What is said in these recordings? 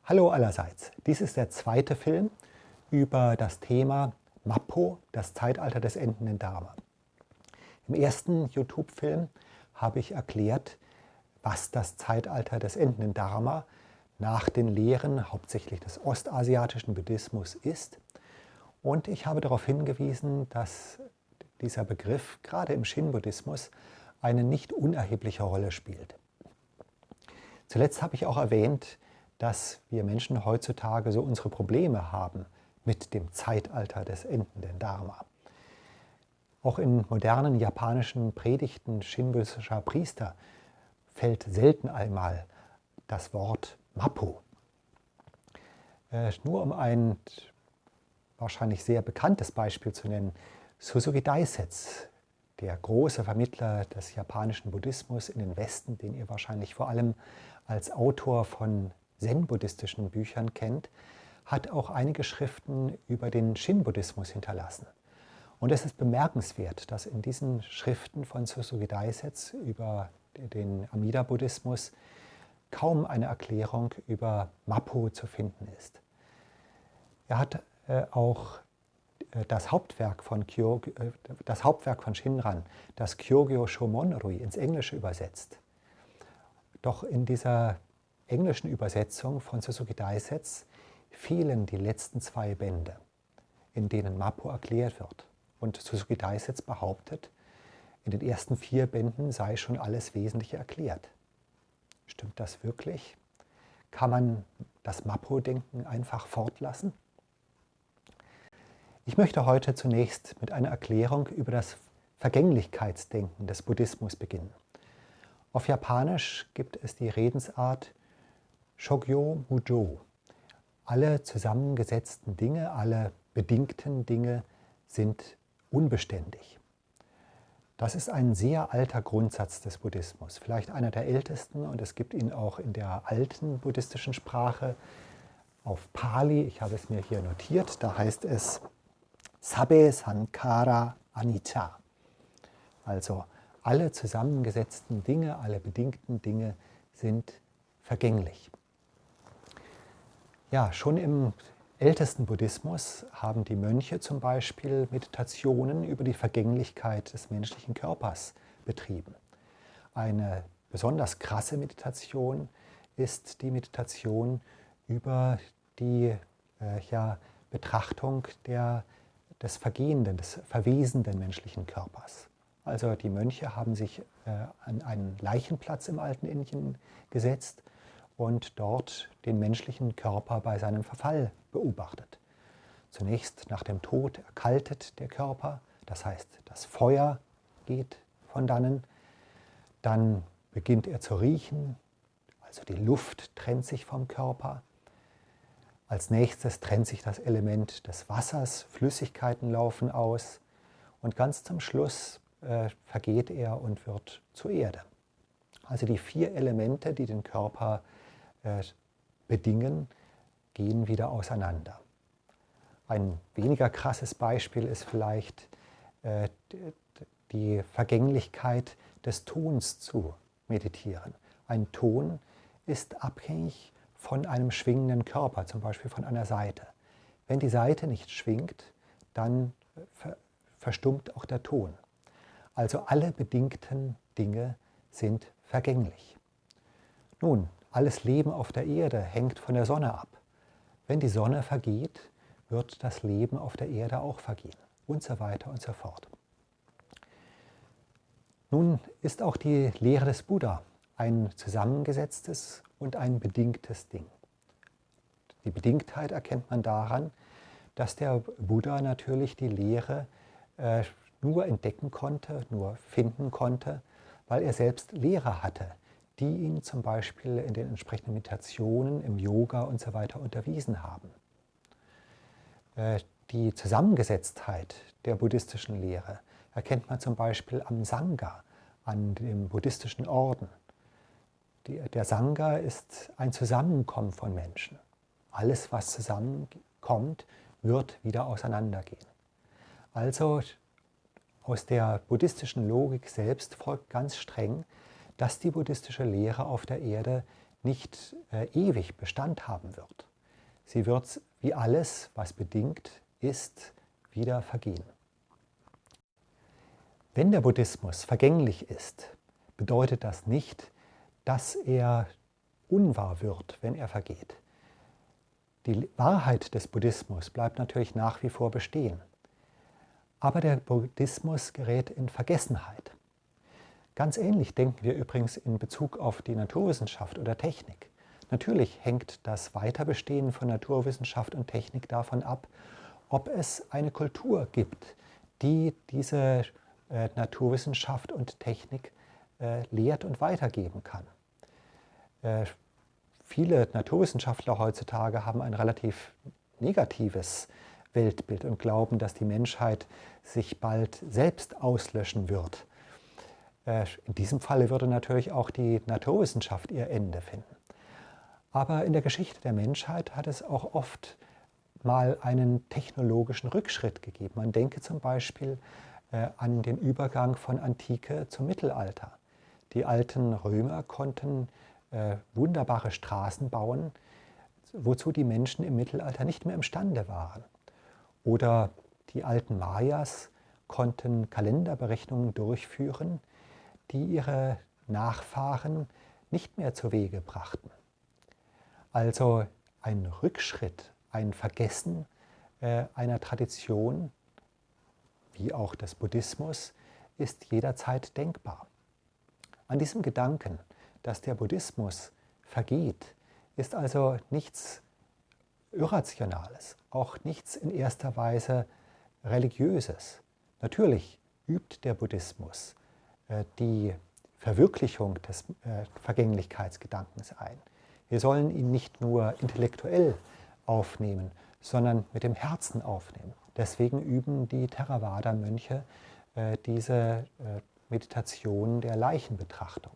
Hallo allerseits, dies ist der zweite Film über das Thema Mappo, das Zeitalter des endenden Dharma. Im ersten YouTube-Film habe ich erklärt, was das Zeitalter des endenden Dharma nach den Lehren hauptsächlich des ostasiatischen Buddhismus ist. Und ich habe darauf hingewiesen, dass dieser Begriff gerade im Shin-Buddhismus eine nicht unerhebliche Rolle spielt. Zuletzt habe ich auch erwähnt, dass wir Menschen heutzutage so unsere Probleme haben mit dem Zeitalter des endenden Dharma. Auch in modernen japanischen Predigten shin-buddhistischer Priester fällt selten einmal das Wort Mappo. Nur um ein wahrscheinlich sehr bekanntes Beispiel zu nennen: Suzuki Daisetsu, der große Vermittler des japanischen Buddhismus in den Westen, den ihr wahrscheinlich vor allem als Autor von zen-buddhistischen Büchern kennt, hat auch einige Schriften über den Shin-Buddhismus hinterlassen. Und es ist bemerkenswert, dass in diesen Schriften von Suzuki Daisetsu über den Amida-Buddhismus kaum eine Erklärung über Mappo zu finden ist. Er hat auch das Hauptwerk von Shinran, das Kyogyo Shomonrui, ins Englische übersetzt. Doch in dieser englischen Übersetzung von Suzuki Daisetsu fehlen die letzten 2 Bände, in denen Mappo erklärt wird. Und Suzuki Daisetsu behauptet, in den ersten 4 Bänden sei schon alles Wesentliche erklärt. Stimmt das wirklich? Kann man das Mappo-Denken einfach fortlassen? Ich möchte heute zunächst mit einer Erklärung über das Vergänglichkeitsdenken des Buddhismus beginnen. Auf Japanisch gibt es die Redensart Shogyo Mujō. Alle zusammengesetzten Dinge, alle bedingten Dinge sind unbeständig. Das ist ein sehr alter Grundsatz des Buddhismus, vielleicht einer der ältesten, und es gibt ihn auch in der alten buddhistischen Sprache auf Pali. Ich habe es mir hier notiert, da heißt es Sabbe Sankhara Anicca. Also alle zusammengesetzten Dinge, alle bedingten Dinge sind vergänglich. Ja, schon im ältesten Buddhismus haben die Mönche zum Beispiel Meditationen über die Vergänglichkeit des menschlichen Körpers betrieben. Eine besonders krasse Meditation ist die Meditation über die Betrachtung des vergehenden, des verwesenden menschlichen Körpers. Also die Mönche haben sich an einen Leichenplatz im alten Indien gesetzt und dort den menschlichen Körper bei seinem Verfall beobachtet. Zunächst nach dem Tod erkaltet der Körper, das heißt, das Feuer geht von dannen. Dann beginnt er zu riechen, also die Luft trennt sich vom Körper. Als nächstes trennt sich das Element des Wassers, Flüssigkeiten laufen aus und ganz zum Schluss vergeht er und wird zur Erde. Also die 4 Elemente, die den Körper bedingen, gehen wieder auseinander. Ein weniger krasses Beispiel ist vielleicht die Vergänglichkeit des Tons zu meditieren. Ein Ton ist abhängig von einem schwingenden Körper, zum Beispiel von einer Saite. Wenn die Saite nicht schwingt, dann verstummt auch der Ton. Also alle bedingten Dinge sind vergänglich. Nun, alles Leben auf der Erde hängt von der Sonne ab. Wenn die Sonne vergeht, wird das Leben auf der Erde auch vergehen und so weiter und so fort. Nun ist auch die Lehre des Buddha ein zusammengesetztes und ein bedingtes Ding. Die Bedingtheit erkennt man daran, dass der Buddha natürlich die Lehre nur entdecken konnte, nur finden konnte, weil er selbst Lehrer hatte, die ihn zum Beispiel in den entsprechenden Meditationen, im Yoga und so weiter unterwiesen haben. Die Zusammengesetztheit der buddhistischen Lehre erkennt man zum Beispiel am Sangha, an dem buddhistischen Orden. Der Sangha ist ein Zusammenkommen von Menschen. Alles, was zusammenkommt, wird wieder auseinandergehen. Also aus der buddhistischen Logik selbst folgt ganz streng, dass die buddhistische Lehre auf der Erde nicht ewig Bestand haben wird. Sie wird, wie alles, was bedingt ist, wieder vergehen. Wenn der Buddhismus vergänglich ist, bedeutet das nicht, dass er unwahr wird, wenn er vergeht. Die Wahrheit des Buddhismus bleibt natürlich nach wie vor bestehen. Aber der Buddhismus gerät in Vergessenheit. Ganz ähnlich denken wir übrigens in Bezug auf die Naturwissenschaft oder Technik. Natürlich hängt das Weiterbestehen von Naturwissenschaft und Technik davon ab, ob es eine Kultur gibt, die diese Naturwissenschaft und Technik lehrt und weitergeben kann. Viele Naturwissenschaftler heutzutage haben ein relativ negatives Weltbild und glauben, dass die Menschheit sich bald selbst auslöschen wird. In diesem Falle würde natürlich auch die Naturwissenschaft ihr Ende finden. Aber in der Geschichte der Menschheit hat es auch oft mal einen technologischen Rückschritt gegeben. Man denke zum Beispiel an den Übergang von Antike zum Mittelalter. Die alten Römer konnten wunderbare Straßen bauen, wozu die Menschen im Mittelalter nicht mehr imstande waren. Oder die alten Mayas konnten Kalenderberechnungen durchführen, die ihre Nachfahren nicht mehr zu Wege brachten. Also ein Rückschritt, ein Vergessen einer Tradition, wie auch des Buddhismus, ist jederzeit denkbar. An diesem Gedanken, dass der Buddhismus vergeht, ist also nichts Irrationales, auch nichts in erster Weise Religiöses. Natürlich übt der Buddhismus die Verwirklichung des Vergänglichkeitsgedankens ein. Wir sollen ihn nicht nur intellektuell aufnehmen, sondern mit dem Herzen aufnehmen. Deswegen üben die Theravada-Mönche diese Meditation der Leichenbetrachtung.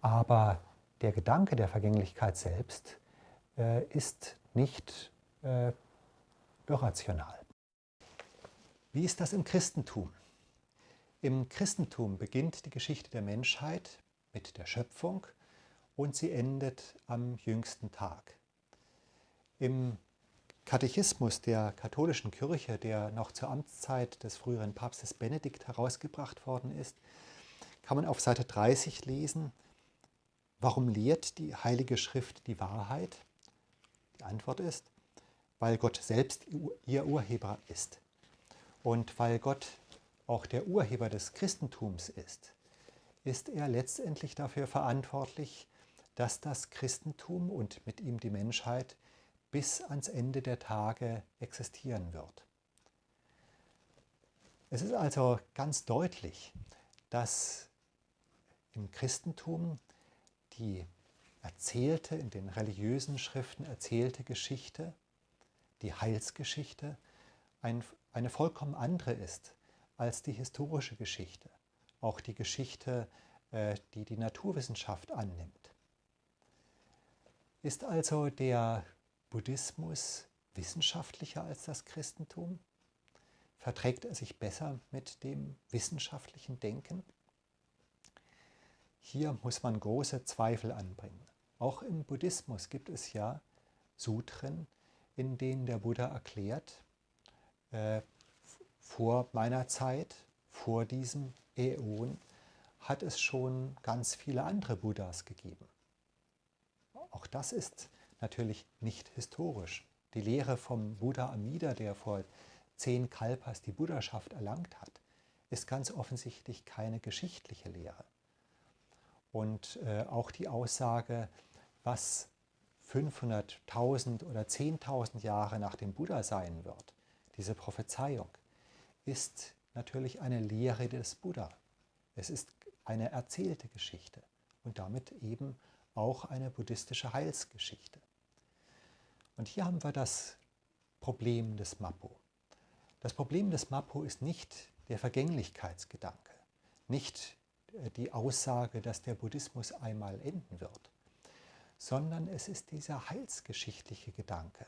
Aber der Gedanke der Vergänglichkeit selbst ist nicht irrational. Wie ist das im Christentum? Im Christentum beginnt die Geschichte der Menschheit mit der Schöpfung und sie endet am jüngsten Tag. Im Katechismus der katholischen Kirche, der noch zur Amtszeit des früheren Papstes Benedikt herausgebracht worden ist, kann man auf Seite 30 lesen: Warum lehrt die Heilige Schrift die Wahrheit? Die Antwort ist, weil Gott selbst ihr Urheber ist. Und weil Gott auch der Urheber des Christentums ist er letztendlich dafür verantwortlich, dass das Christentum und mit ihm die Menschheit bis ans Ende der Tage existieren wird. Es ist also ganz deutlich, dass im Christentum die erzählte, in den religiösen Schriften erzählte Geschichte, die Heilsgeschichte, eine vollkommen andere ist als die historische Geschichte, auch die Geschichte, die die Naturwissenschaft annimmt. Ist also der Buddhismus wissenschaftlicher als das Christentum? Verträgt er sich besser mit dem wissenschaftlichen Denken? Hier muss man große Zweifel anbringen. Auch im Buddhismus gibt es ja Sutren, in denen der Buddha erklärt, vor meiner Zeit, vor diesem Äon, hat es schon ganz viele andere Buddhas gegeben. Auch das ist natürlich nicht historisch. Die Lehre vom Buddha Amida, der vor 10 Kalpas die Buddhaschaft erlangt hat, ist ganz offensichtlich keine geschichtliche Lehre. Und auch die Aussage, was 500.000 oder 10.000 Jahre nach dem Buddha sein wird, diese Prophezeiung, ist natürlich eine Lehre des Buddha. Es ist eine erzählte Geschichte und damit eben auch eine buddhistische Heilsgeschichte. Und hier haben wir das Problem des Mappo. Das Problem des Mappo ist nicht der Vergänglichkeitsgedanke, nicht die Aussage, dass der Buddhismus einmal enden wird, sondern es ist dieser heilsgeschichtliche Gedanke,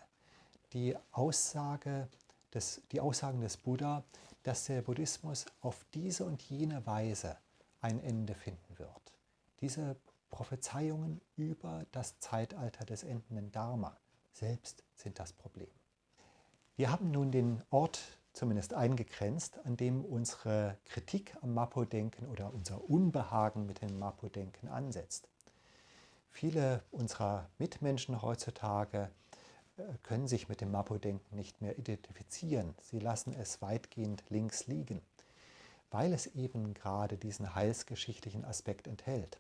die Aussagen des Buddha, dass der Buddhismus auf diese und jene Weise ein Ende finden wird. Diese Prophezeiungen über das Zeitalter des endenden Dharma selbst sind das Problem. Wir haben nun den Ort zumindest eingegrenzt, an dem unsere Kritik am Mapo-Denken oder unser Unbehagen mit dem Mapo-Denken ansetzt. Viele unserer Mitmenschen heutzutage können sich mit dem Mapo-Denken nicht mehr identifizieren. Sie lassen es weitgehend links liegen, weil es eben gerade diesen heilsgeschichtlichen Aspekt enthält.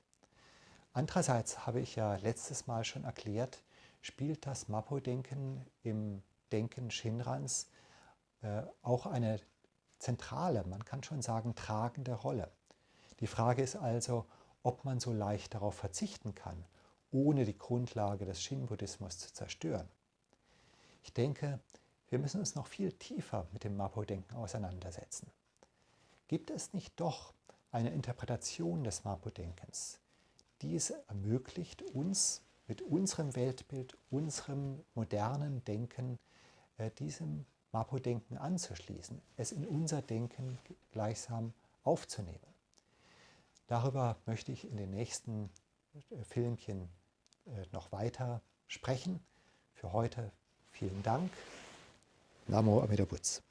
Andererseits habe ich ja letztes Mal schon erklärt, spielt das Mapo-Denken im Denken Shinrans auch eine zentrale, man kann schon sagen, tragende Rolle. Die Frage ist also, ob man so leicht darauf verzichten kann, ohne die Grundlage des Shin-Buddhismus zu zerstören. Ich denke, wir müssen uns noch viel tiefer mit dem Mapo-Denken auseinandersetzen. Gibt es nicht doch eine Interpretation des Mapo-Denkens, die es ermöglicht, uns mit unserem Weltbild, unserem modernen Denken, diesem Mapo-Denken anzuschließen, es in unser Denken gleichsam aufzunehmen? Darüber möchte ich in den nächsten Filmchen noch weiter sprechen. Für heute vielen Dank. Namo Amida Butz.